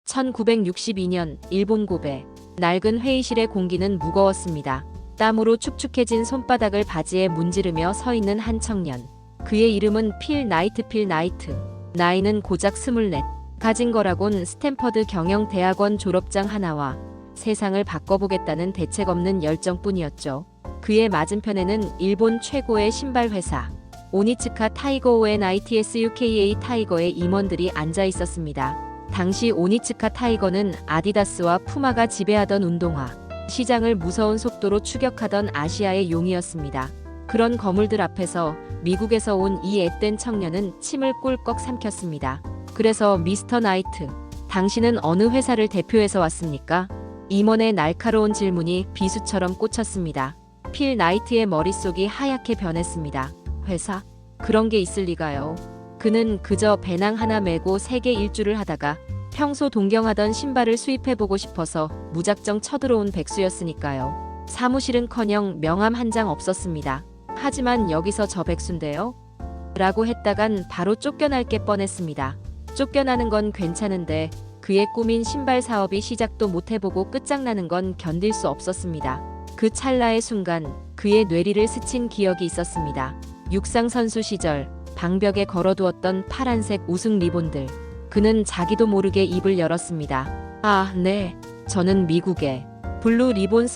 1962년 일본 고베. 낡은 회의실의 공기는 무거웠습니다. 땀으로 축축해진 손바닥을 바지에 문지르며 서 있는 한 청년. 그의 이름은 필 나이트. 나이는 고작 24. 가진 거라곤 스탠퍼드 경영대학원 졸업장 하나와 세상을 바꿔보겠다는 대책 없는 열정뿐이었죠. 그의 맞은편에는 일본 최고의 신발 회사 오니츠카 타이거우의 ITSUKA 타이거의 임원들이 앉아 있었습니다. 당시 오니츠카 타이거는 아디다스와 푸마가 지배하던 운동화 시장을 무서운 속도로 추격하던 아시아의 용이었습니다. 그런 거물들 앞에서 미국에서 온 이 앳된 청년은 침을 꿀꺽 삼켰습니다. 그래서 미스터 나이트, 당신은 어느 회사를 대표해서 왔습니까? 임원의 날카로운 질문이 비수처럼 꽂혔습니다. 필 나이트의 머릿속이 하얗게 변했습니다. 회사? 그런 게 있을 리가요. 그는 그저 배낭 하나 메고 세계 일주를 하다가 평소 동경하던 신발을 수입해보고 싶어서 무작정 쳐들어온 백수였으니까요. 사무실은커녕 명함 한 장 없었습니다. 하지만 여기서 저 백수인데요? 라고 했다간 바로 쫓겨날 게 뻔했습니다. 쫓겨나는 건 괜찮은데 그의 꿈인 신발 사업이 시작도 못 해보고 끝장나는 건 견딜 수 없었습니다. 그 찰나의 순간 그의 뇌리를 스친 기억이 있었습니다. 육상 선수 시절 방벽에 걸어두었던 파란색 우승 리본들. 그는 자기도 모르게 입을 열었습니다. 아, 네. 저는 미국의 블루 리본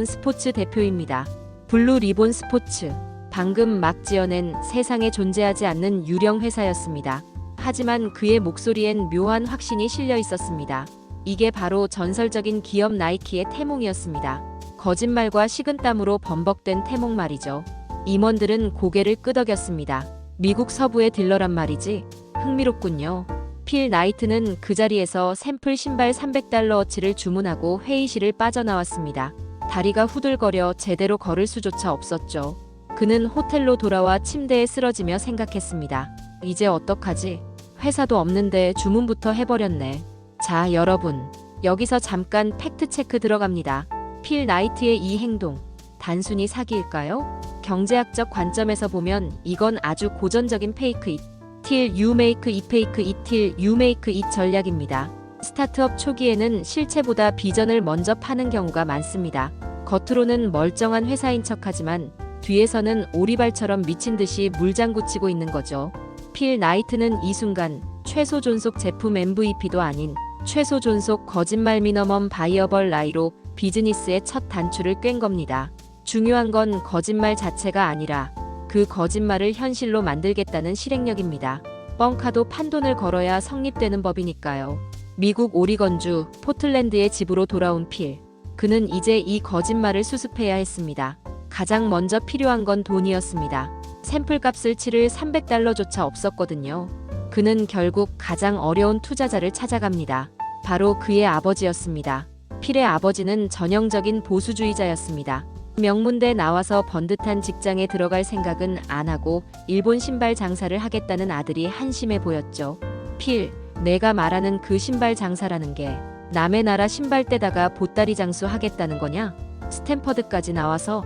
스포츠 대표입니다. 블루 리본 스포츠. 방금 막 지어낸 세상에 존재하지 않는 유령 회사였습니다. 하지만 그의 목소리엔 묘한 확신이 실려 있었습니다. 이게 바로 전설적인 기업 나이키의 태몽이었습니다. 거짓말과 식은땀으로 범벅된 태몽 말이죠. 임원들은 고개를 끄덕였습니다. 미국 서부의 딜러란 말이지? 흥미롭군요. 필 나이트는 그 자리에서 샘플 신발 300달러어치를 주문하고 회의실을 빠져나왔습니다. 다리가 후들거려 제대로 걸을 수조차 없었죠. 그는 호텔로 돌아와 침대에 쓰러지며 생각했습니다. 이제 어떡하지? 회사도 없는데 주문부터 해버렸네. 자, 여러분. 여기서 잠깐 팩트체크 들어갑니다. 필 나이트의 이 행동, 단순히 사기일까요? 경제학적 관점에서 보면 이건 아주 고전적인 페이크 잇, till you make it fake it till you make it 전략입니다. 스타트업 초기에는 실체보다 비전을 먼저 파는 경우가 많습니다. 겉으로는 멀쩡한 회사인 척하지만 뒤에서는 오리발처럼 미친 듯이 물장구 치고 있는 거죠. 필 나이트는 이 순간 최소 존속 제품 MVP도 아닌 최소 존속 거짓말 미니멈 바이어벌 라이로 비즈니스의 첫 단추를 꿰은 겁니다. 중요한 건 거짓말 자체가 아니라 그 거짓말을 현실로 만들겠다는 실행력입니다. 뻥카도 판돈을 걸어야 성립되는 법이니까요. 미국 오리건주 포틀랜드의 집으로 돌아온 필. 그는 이제 이 거짓말을 수습해야 했습니다. 가장 먼저 필요한 건 돈이었습니다. 샘플값을 치를 300달러조차 없었거든요. 그는 결국 가장 어려운 투자자를 찾아갑니다. 바로 그의 아버지였습니다. 필의 아버지는 전형적인 보수주의자였습니다. 명문대 나와서 번듯한 직장에 들어갈 생각은 안 하고 일본 신발 장사를 하겠다는 아들이 한심해 보였죠. 필, 내가 말하는 그 신발 장사라는 게 남의 나라 신발 떼다가 보따리 장수 하겠다는 거냐? 스탠퍼드까지 나와서?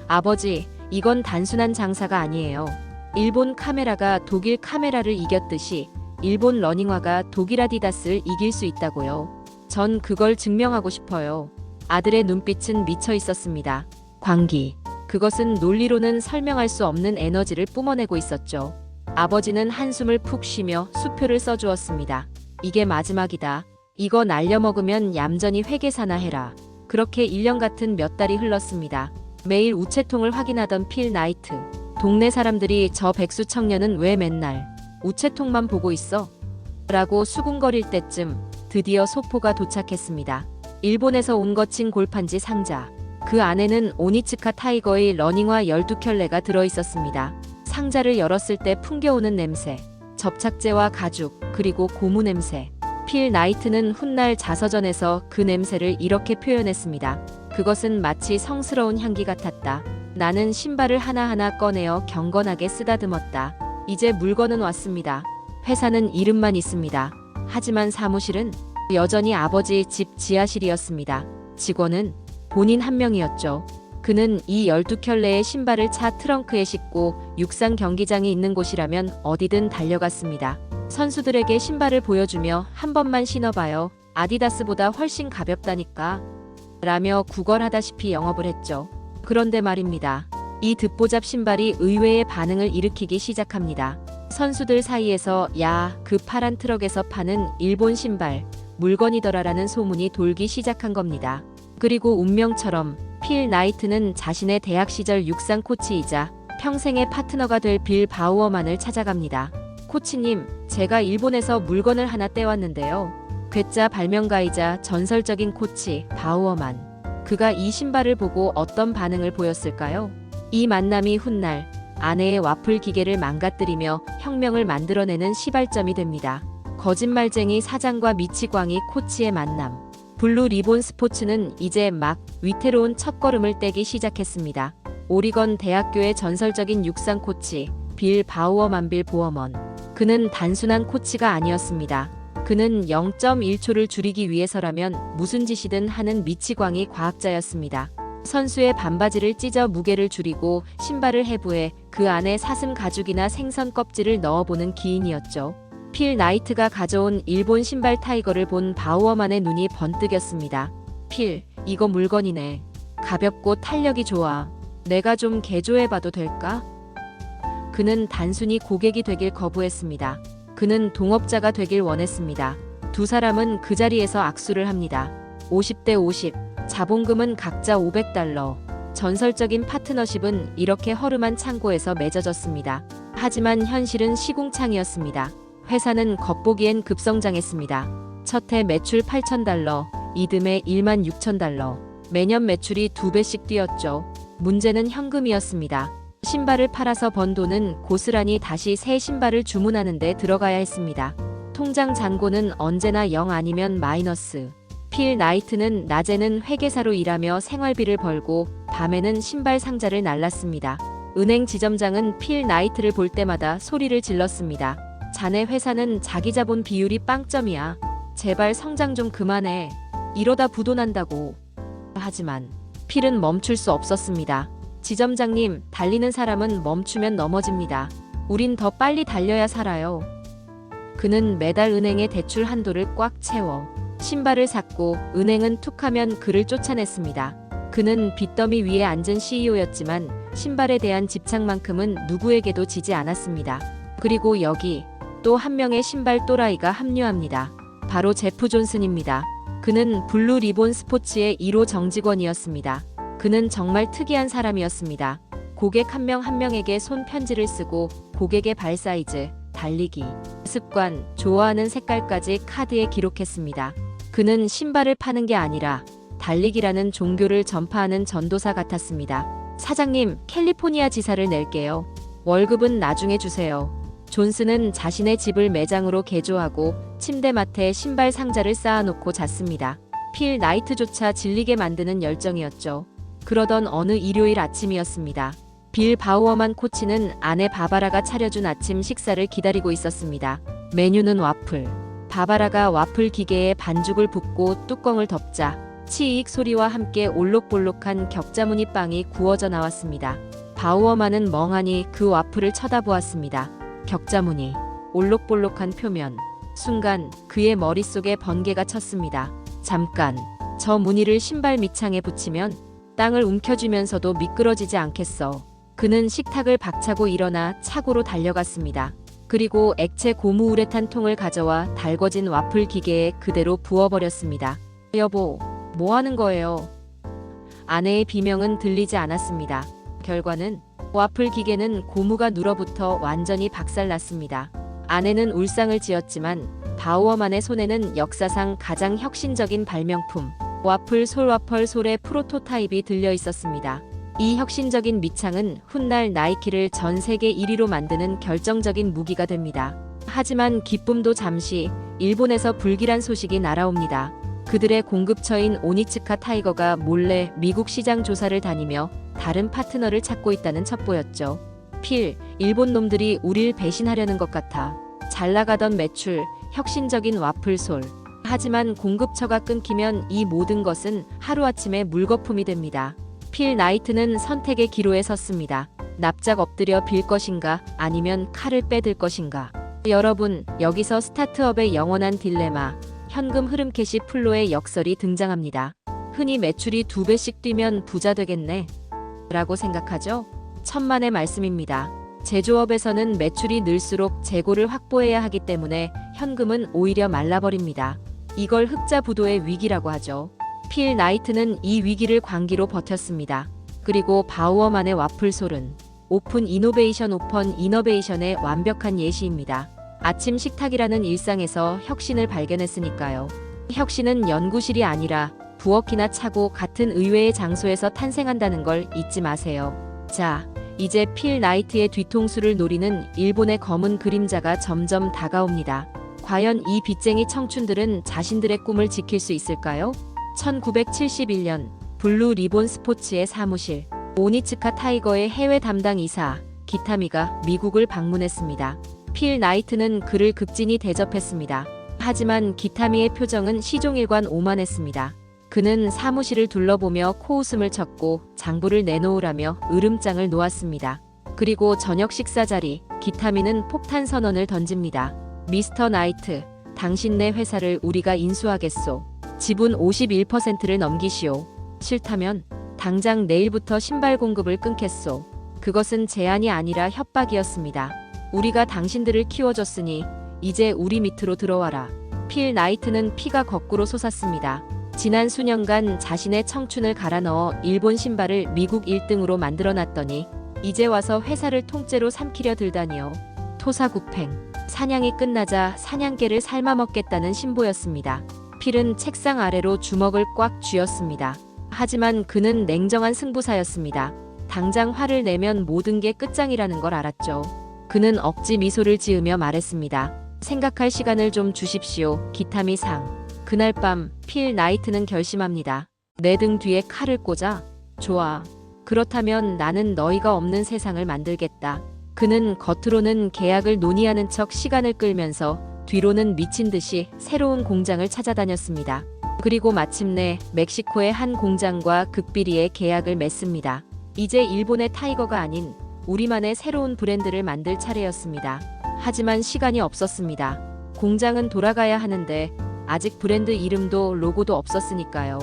아버지, 이건 단순한 장사가 아니에요. 일본 카메라가 독일 카메라를 이겼듯이 일본 러닝화가 독일 아디다스를 이길 수 있다고요. 전 그걸 증명하고 싶어요. 아들의 눈빛은 미쳐 있었습니다. 광기. 그것은 논리로는 설명할 수 없는 에너지를 뿜어내고 있었죠. 아버지는 한숨을 푹 쉬며 수표를 써주었습니다. 이게 마지막이다. 이거 날려먹으면 얌전히 회계사나 해라. 그렇게 1년 같은 몇 달이 흘렀습니다. 매일 우체통을 확인하던 필 나이트. 동네 사람들이 저 백수 청년은 왜 맨날 우체통만 보고 있어? 라고 수군거릴 때쯤 드디어 소포가 도착했습니다. 일본에서 온 거친 골판지 상자. 그 안에는 오니츠카 타이거의 러닝화 12켤레가 들어있었습니다. 상자를 열었을 때 풍겨오는 냄새. 접착제와 가죽, 그리고 고무 냄새. 필 나이트는 훗날 자서전에서 그 냄새를 이렇게 표현했습니다. 그것은 마치 성스러운 향기 같았다. 나는 신발을 하나하나 꺼내어 경건하게 쓰다듬었다. 이제 물건은 왔습니다. 회사는 이름만 있습니다. 하지만 사무실은 여전히 아버지 집 지하실이었습니다. 직원은 본인 한 명이었죠. 그는 이 12켤레의 신발을 차 트렁크에 싣고 육상 경기장이 있는 곳이라면 어디든 달려갔습니다. 선수들에게 신발을 보여주며 한 번만 신어봐요. 아디다스보다 훨씬 가볍다니까. 라며 구걸하다시피 영업을 했죠. 그런데 말입니다. 이 듣보잡 신발이 의외의 반응을 일으키기 시작합니다. 선수들 사이에서 야, 그 파란 트럭에서 파는 일본 신발, 물건이더라라는 소문이 돌기 시작한 겁니다. 그리고 운명처럼 필 나이트는 자신의 대학 시절 육상 코치이자 평생의 파트너가 될 빌 바우어만을 찾아갑니다. 코치님, 제가 일본에서 물건을 하나 떼왔는데요. 괴짜 발명가이자 전설적인 코치 바우어만. 그가 이 신발을 보고 어떤 반응을 보였을까요? 이 만남이 훗날 아내의 와플 기계를 망가뜨리며 혁명을 만들어내는 시발점이 됩니다. 거짓말쟁이 사장과 미치광이 코치의 만남. 블루 리본 스포츠는 이제 막 위태로운 첫걸음을 떼기 시작했습니다. 오리건 대학교의 전설적인 육상 코치 빌 바우어만 빌 보어먼. 그는 단순한 코치가 아니었습니다. 그는 0.1초를 줄이기 위해서라면 무슨 짓이든 하는 미치광이 과학자였습니다. 선수의 반바지를 찢어 무게를 줄이고 신발을 해부해 그 안에 사슴 가죽이나 생선 껍질을 넣어보는 기인이었죠. 필 나이트가 가져온 일본 신발 타이거를 본 바우어만의 눈이 번뜩였습니다. 필, 이거 물건이네. 가볍고 탄력이 좋아. 내가 좀 개조해봐도 될까? 그는 단순히 고객이 되길 거부했습니다. 그는 동업자가 되길 원했습니다. 두 사람은 그 자리에서 악수를 합니다. 50대 50, 자본금은 각자 $500. 전설적인 파트너십은 이렇게 허름한 창고에서 맺어졌습니다. 하지만 현실은 시궁창이었습니다. 회사는 겉보기엔 급성장했습니다. 첫 해 매출 $8,000, 이듬해 $16,000. 매년 매출이 2배씩 뛰었죠. 문제는 현금이었습니다. 신발을 팔아서 번 돈은 고스란히 다시 새 신발을 주문하는 데 들어가야 했습니다. 통장 잔고는 언제나 0 아니면 마이너스. 필 나이트는 낮에는 회계사로 일하며 생활비를 벌고 밤에는 신발 상자를 날랐습니다. 은행 지점장은 필 나이트를 볼 때마다 소리를 질렀습니다. 자네 회사는 자기 자본 비율이 빵점이야. 제발 성장 좀 그만해. 이러다 부도 난다고. 하지만 필은 멈출 수 없었습니다. 지점장님, 달리는 사람은 멈추면 넘어집니다. 우린 더 빨리 달려야 살아요. 그는 매달 은행의 대출 한도를 꽉 채워 신발을 샀고 은행은 툭하면 그를 쫓아냈습니다. 그는 빚더미 위에 앉은 CEO였지만 신발에 대한 집착만큼은 누구에게도 지지 않았습니다. 그리고 여기 또 한 명의 신발 또라이가 합류합니다. 바로 제프 존슨입니다. 그는 블루 리본 스포츠의 1호 정직원이었습니다. 그는 정말 특이한 사람이었습니다. 고객 한 명 한 명에게 손 편지를 쓰고 고객의 발 사이즈, 달리기, 습관, 좋아하는 색깔까지 카드에 기록했습니다. 그는 신발을 파는 게 아니라 달리기라는 종교를 전파하는 전도사 같았습니다. 사장님, 캘리포니아 지사를 낼게요. 월급은 나중에 주세요. 존슨은 자신의 집을 매장으로 개조하고 침대맡에 신발 상자를 쌓아놓고 잤습니다. 필 나이트조차 질리게 만드는 열정이었죠. 그러던 어느 일요일 아침이었습니다. 빌 바우어만 코치는 아내 바바라가 차려준 아침 식사를 기다리고 있었습니다. 메뉴는 와플. 바바라가 와플 기계에 반죽을 붓고 뚜껑을 덮자 치익 소리와 함께 올록볼록한 격자무늬 빵이 구워져 나왔습니다. 바우어만은 멍하니 그 와플을 쳐다보았습니다. 격자무늬, 올록볼록한 표면. 순간 그의 머릿속에 번개가 쳤습니다. 잠깐, 저 무늬를 신발 밑창에 붙이면 땅을 움켜쥐면서도 미끄러지지 않겠어. 그는 식탁을 박차고 일어나 차고로 달려갔습니다. 그리고 액체 고무우레탄 통을 가져와 달궈진 와플 기계에 그대로 부어버렸습니다. 여보, 뭐 하는 거예요? 아내의 비명은 들리지 않았습니다. 결과는 와플 기계는 고무가 눌어붙어 완전히 박살났습니다. 아내는 울상을 지었지만 바우어만의 손에는 역사상 가장 혁신적인 발명품 와플 솔의 프로토타입이 들려 있었습니다. 이 혁신적인 밑창은 훗날 나이키를 전 세계 1위로 만드는 결정적인 무기가 됩니다. 하지만 기쁨도 잠시, 일본에서 불길한 소식이 날아옵니다. 그들의 공급처인 오니츠카 타이거가 몰래 미국 시장 조사를 다니며 다른 파트너를 찾고 있다는 첩보였죠. 필, 일본 놈들이 우릴 배신하려는 것 같아. 잘 나가던 매출, 혁신적인 와플솔. 하지만 공급처가 끊기면 이 모든 것은 하루아침에 물거품이 됩니다. 필 나이트는 선택의 기로에 섰습니다. 납작 엎드려 빌 것인가 아니면 칼을 빼들 것인가. 여러분, 여기서 스타트업의 영원한 딜레마, 현금 흐름 캐시 플로의 역설이 등장합니다. 흔히 매출이 2배씩 뛰면 부자 되겠네 라고 생각하죠? 천만의 말씀입니다. 제조업에서는 매출이 늘수록 재고를 확보해야 하기 때문에 현금은 오히려 말라버립니다. 이걸 흑자부도의 위기라고 하죠. 필 나이트는 이 위기를 광기로 버텼습니다. 그리고 바우어만의 와플솔은 오픈 이노베이션의 완벽한 예시입니다. 아침 식탁이라는 일상에서 혁신을 발견했으니까요. 혁신은 연구실이 아니라 부엌이나 차고 같은 의외의 장소에서 탄생한다는 걸 잊지 마세요. 자, 이제 필 나이트의 뒤통수를 노리는 일본의 검은 그림자가 점점 다가옵니다. 과연 이 빚쟁이 청춘들은 자신들의 꿈을 지킬 수 있을까요? 1971년 블루 리본 스포츠의 사무실, 오니츠카 타이거의 해외 담당 이사 기타미가 미국을 방문했습니다. 필 나이트는 그를 극진히 대접했습니다. 하지만 기타미의 표정은 시종일관 오만했습니다. 그는 사무실을 둘러보며 코웃음을 쳤고 장부를 내놓으라며 으름장을 놓았습니다. 그리고 저녁 식사 자리, 기타미는 폭탄 선언을 던집니다. 미스터 나이트, 당신네 회사를 우리가 인수하겠소. 지분 51%를 넘기시오. 싫다면 당장 내일부터 신발 공급을 끊겠소. 그것은 제안이 아니라 협박이었습니다. 우리가 당신들을 키워줬으니 이제 우리 밑으로 들어와라. 필 나이트는 피가 거꾸로 솟았습니다. 지난 수년간 자신의 청춘을 갈아 넣어 일본 신발을 미국 1등으로 만들어놨더니 이제 와서 회사를 통째로 삼키려 들다니요. 토사구팽. 사냥이 끝나자 사냥개를 삶아먹겠다는 신보였습니다. 필은 책상 아래로 주먹을 꽉 쥐었습니다. 하지만 그는 냉정한 승부사였습니다. 당장 화를 내면 모든 게 끝장이라는 걸 알았죠. 그는 억지 미소를 지으며 말했습니다. 생각할 시간을 좀 주십시오, 기타미 상. 그날 밤 필 나이트는 결심합니다. 내 등 뒤에 칼을 꽂아? 좋아. 그렇다면 나는 너희가 없는 세상을 만들겠다. 그는 겉으로는 계약을 논의하는 척 시간을 끌면서 뒤로는 미친 듯이 새로운 공장을 찾아다녔습니다. 그리고 마침내 멕시코의 한 공장과 극비리의 계약을 맺습니다. 이제 일본의 타이거가 아닌 우리만의 새로운 브랜드를 만들 차례였습니다. 하지만 시간이 없었습니다. 공장은 돌아가야 하는데 아직 브랜드 이름도 로고도 없었으니까요.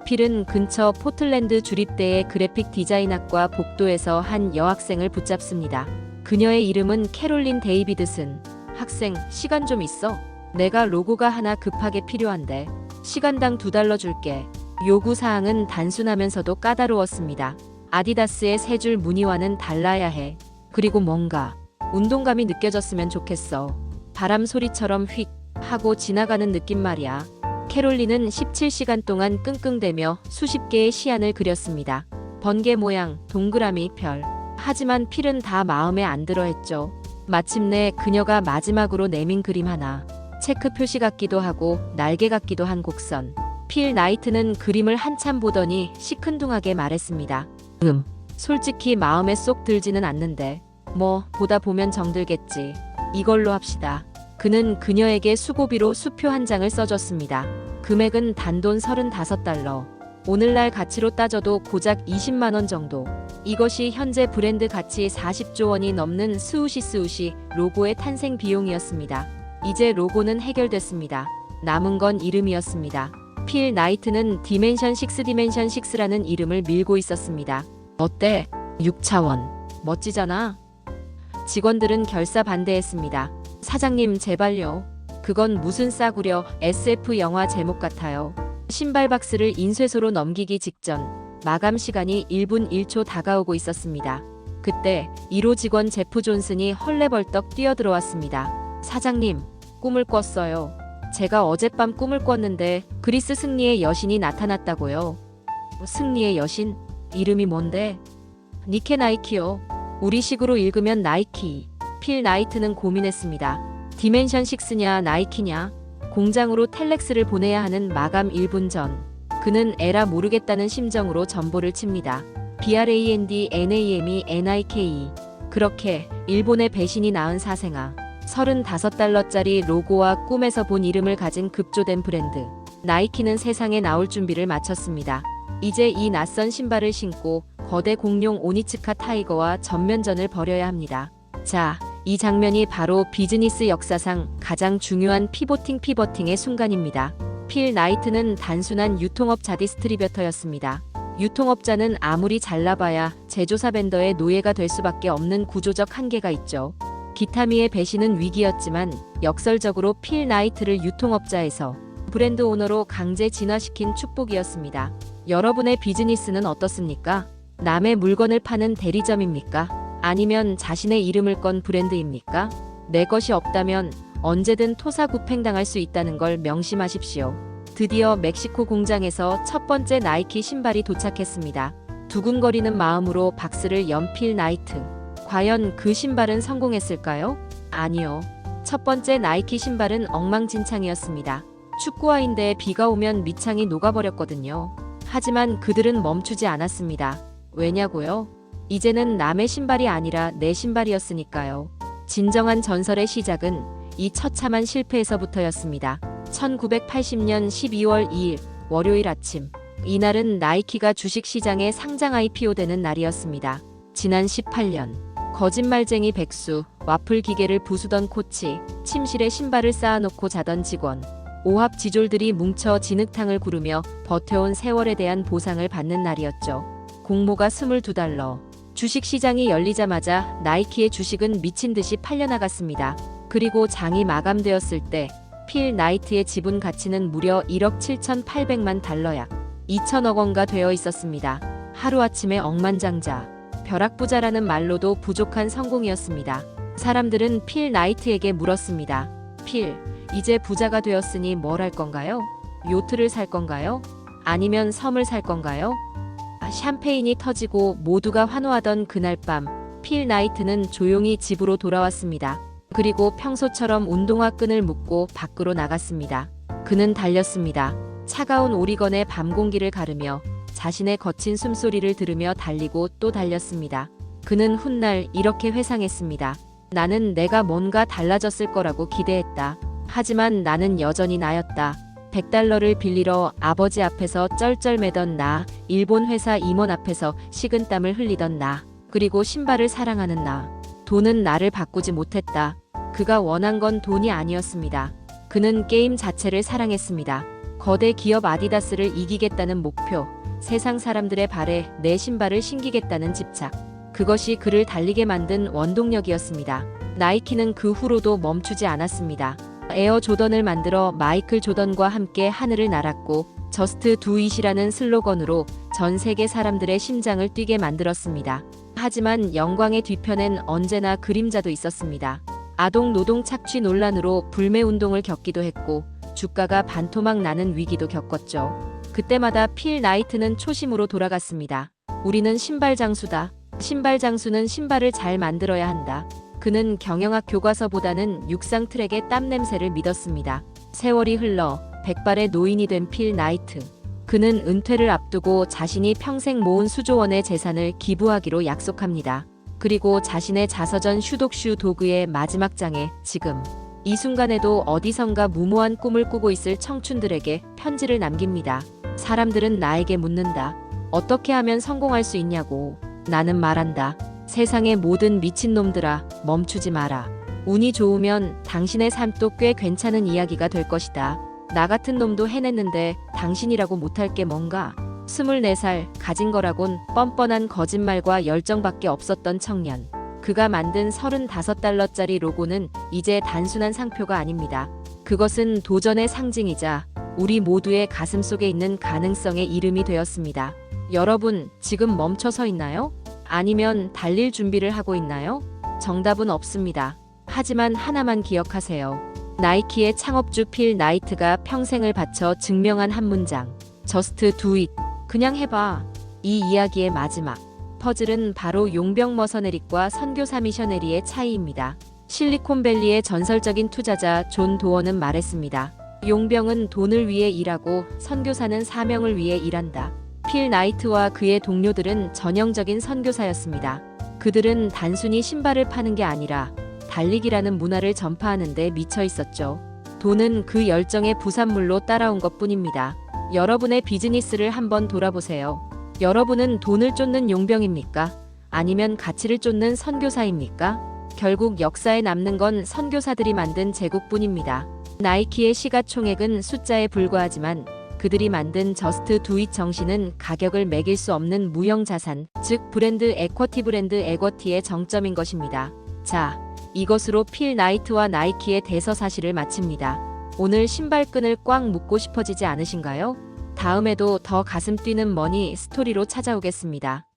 필은 근처 포틀랜드 주립대의 그래픽 디자인학과 복도에서 한 여학생을 붙잡습니다. 그녀의 이름은 캐롤린 데이비드슨. 학생, 시간 좀 있어? 내가 로고가 하나 급하게 필요한데. 시간당 $2 줄게. 요구사항은 단순하면서도 까다로웠습니다. 아디다스의 3줄 무늬와는 달라야 해. 그리고 뭔가 운동감이 느껴졌으면 좋겠어. 바람 소리처럼 휙 하고 지나가는 느낌 말이야. 캐롤린은 17시간 동안 끙끙대며 수십 개의 시안을 그렸습니다. 번개 모양, 동그라미, 별. 하지만 필은 다 마음에 안 들어 했죠. 마침내 그녀가 마지막으로 내민 그림 하나. 체크 표시 같기도 하고 날개 같기도 한 곡선. 필 나이트는 그림을 한참 보더니 시큰둥하게 말했습니다. 솔직히 마음에 쏙 들지는 않는데. 뭐 보다 보면 정들겠지. 이걸로 합시다. 그는 그녀에게 수고비로 수표 한 장을 써줬습니다. 금액은 단돈 $35. 오늘날 가치로 따져도 고작 20만 원 정도. 이것이 현재 브랜드 가치 40조 원이 넘는 스우시 로고의 탄생 비용이었습니다. 이제 로고는 해결됐습니다. 남은 건 이름이었습니다. 필 나이트는 디멘션 6라는 이름을 밀고 있었습니다. 어때? 6차원. 멋지잖아? 직원들은 결사 반대했습니다. 사장님 제발요. 그건 무슨 싸구려 SF 영화 제목 같아요. 신발 박스를 인쇄소로 넘기기 직전 마감 시간이 1분 1초 다가오고 있었습니다. 그때 1호 직원 제프 존슨이 헐레벌떡 뛰어들어왔습니다. 사장님, 꿈을 꿨어요. 제가 어젯밤 꿈을 꿨는데 그리스 승리의 여신이 나타났다고요. 승리의 여신? 이름이 뭔데? 니케 나이키요. 우리식으로 읽으면 나이키. 필 나이트는 고민했습니다. 디멘션 6냐 나이키냐? 공장으로 텔렉스를 보내야 하는 마감 1분 전. 그는 에라 모르겠다는 심정으로 전보를 칩니다. BRAND NAME NIKE. 그렇게 일본의 배신이 낳은 사생아. $35짜리 로고와 꿈에서 본 이름을 가진 급조된 브랜드. 나이키는 세상에 나올 준비를 마쳤습니다. 이제 이 낯선 신발을 신고 거대 공룡 오니츠카 타이거와 전면전을 벌여야 합니다. 자, 이 장면이 바로 비즈니스 역사상 가장 중요한 피보팅의 순간입니다. 필 나이트는 단순한 유통업자 디스트리뷰터였습니다. 유통업자는 아무리 잘나봐야 제조사 벤더의 노예가 될 수밖에 없는 구조적 한계가 있죠. 기타미의 배신은 위기였지만 역설적으로 필 나이트를 유통업자에서 브랜드 오너로 강제 진화시킨 축복이었습니다. 여러분의 비즈니스는 어떻습니까? 남의 물건을 파는 대리점입니까? 아니면 자신의 이름을 건 브랜드입니까? 내 것이 없다면 언제든 토사구팽당할 수 있다는 걸 명심하십시오. 드디어 멕시코 공장에서 첫 번째 나이키 신발이 도착했습니다. 두근거리는 마음으로 박스를 연 필 나이트. 과연 그 신발은 성공했을까요? 아니요. 첫 번째 나이키 신발은 엉망진창이었습니다. 축구화인데 비가 오면 밑창이 녹아버렸거든요. 하지만 그들은 멈추지 않았습니다. 왜냐고요? 이제는 남의 신발이 아니라 내 신발이었으니까요. 진정한 전설의 시작은 이 처참한 실패에서부터였습니다. 1980년 12월 2일 월요일 아침. 이날은 나이키가 주식시장에 상장 IPO되는 날이었습니다. 지난 18년 거짓말쟁이 백수, 와플 기계를 부수던 코치, 침실에 신발을 쌓아놓고 자던 직원, 오합지졸들이 뭉쳐 진흙탕을 구르며 버텨온 세월에 대한 보상을 받는 날이었죠. 공모가 $22. 주식시장이 열리자마자 나이키의 주식은 미친 듯이 팔려나갔습니다. 그리고 장이 마감되었을 때 필 나이트의 지분 가치는 무려 1억 7,800만 달러 약 2천억 원가 되어 있었습니다. 하루아침에 억만장자, 벼락부자라는 말로도 부족한 성공이었습니다. 사람들은 필 나이트에게 물었습니다. 필, 이제 부자가 되었으니 뭘 할 건가요? 요트를 살 건가요? 아니면 섬을 살 건가요? 샴페인이 터지고 모두가 환호하던 그날 밤, 필 나이트는 조용히 집으로 돌아왔습니다. 그리고 평소처럼 운동화 끈을 묶고 밖으로 나갔습니다. 그는 달렸습니다. 차가운 오리건의 밤 공기를 가르며 자신의 거친 숨소리를 들으며 달리고 또 달렸습니다. 그는 훗날 이렇게 회상했습니다. 나는 내가 뭔가 달라졌을 거라고 기대했다. 하지만 나는 여전히 나였다. $100를 빌리러 아버지 앞에서 쩔쩔매던 나, 일본 회사 임원 앞에서 식은땀을 흘리던 나, 그리고 신발을 사랑하는 나. 돈은 나를 바꾸지 못했다. 그가 원한 건 돈이 아니었습니다. 그는 게임 자체를 사랑했습니다. 거대 기업 아디다스를 이기겠다는 목표, 세상 사람들의 발에 내 신발을 신기겠다는 집착. 그것이 그를 달리게 만든 원동력이었습니다. 나이키는 그 후로도 멈추지 않았습니다. 에어 조던을 만들어 마이클 조던과 함께 하늘을 날았고 저스트 두 잇이라는 슬로건으로 전 세계 사람들의 심장을 뛰게 만들었습니다. 하지만 영광의 뒤편엔 언제나 그림자도 있었습니다. 아동 노동 착취 논란으로 불매 운동을 겪기도 했고 주가가 반토막 나는 위기도 겪었죠. 그때마다 필 나이트는 초심으로 돌아갔습니다. 우리는 신발 장수다. 신발 장수는 신발을 잘 만들어야 한다. 그는 경영학 교과서보다는 육상 트랙의 땀 냄새를 믿었습니다. 세월이 흘러 백발의 노인이 된 필 나이트. 그는 은퇴를 앞두고 자신이 평생 모은 수조 원의 재산을 기부하기로 약속합니다. 그리고 자신의 자서전 슈독슈 도그의 마지막 장에 지금 이 순간에도 어디선가 무모한 꿈을 꾸고 있을 청춘들에게 편지를 남깁니다. 사람들은 나에게 묻는다. 어떻게 하면 성공할 수 있냐고. 나는 말한다. 세상의 모든 미친놈들아, 멈추지 마라. 운이 좋으면 당신의 삶도 꽤 괜찮은 이야기가 될 것이다. 나 같은 놈도 해냈는데 당신이라고 못할 게 뭔가. 24살, 가진 거라곤 뻔뻔한 거짓말과 열정밖에 없었던 청년. 그가 만든 $35짜리 로고는 이제 단순한 상표가 아닙니다. 그것은 도전의 상징이자 우리 모두의 가슴 속에 있는 가능성의 이름이 되었습니다. 여러분, 지금 멈춰 서 있나요? 아니면 달릴 준비를 하고 있나요? 정답은 없습니다. 하지만 하나만 기억하세요. 나이키의 창업주 필 나이트가 평생을 바쳐 증명한 한 문장. Just do it. 그냥 해봐. 이 이야기의 마지막 퍼즐은 바로 용병 머서네릿과 선교사 미셔네리의 차이입니다. 실리콘밸리의 전설적인 투자자 존 도어는 말했습니다. 용병은 돈을 위해 일하고 선교사는 사명을 위해 일한다. 필 나이트와 그의 동료들은 전형적인 선교사였습니다. 그들은 단순히 신발을 파는 게 아니라 달리기라는 문화를 전파하는 데 미쳐 있었죠. 돈은 그 열정의 부산물로 따라온 것뿐입니다. 여러분의 비즈니스를 한번 돌아보세요. 여러분은 돈을 쫓는 용병입니까? 아니면 가치를 쫓는 선교사입니까? 결국 역사에 남는 건 선교사들이 만든 제국뿐입니다. 나이키의 시가총액은 숫자에 불과하지만 그들이 만든 저스트 두잇 정신은 가격을 매길 수 없는 무형 자산, 즉 브랜드 에쿼티의 정점인 것입니다. 자, 이것으로 필 나이트와 나이키의 대서사시를 마칩니다. 오늘 신발끈을 꽉 묶고 싶어지지 않으신가요? 다음에도 더 가슴 뛰는 머니 스토리로 찾아오겠습니다.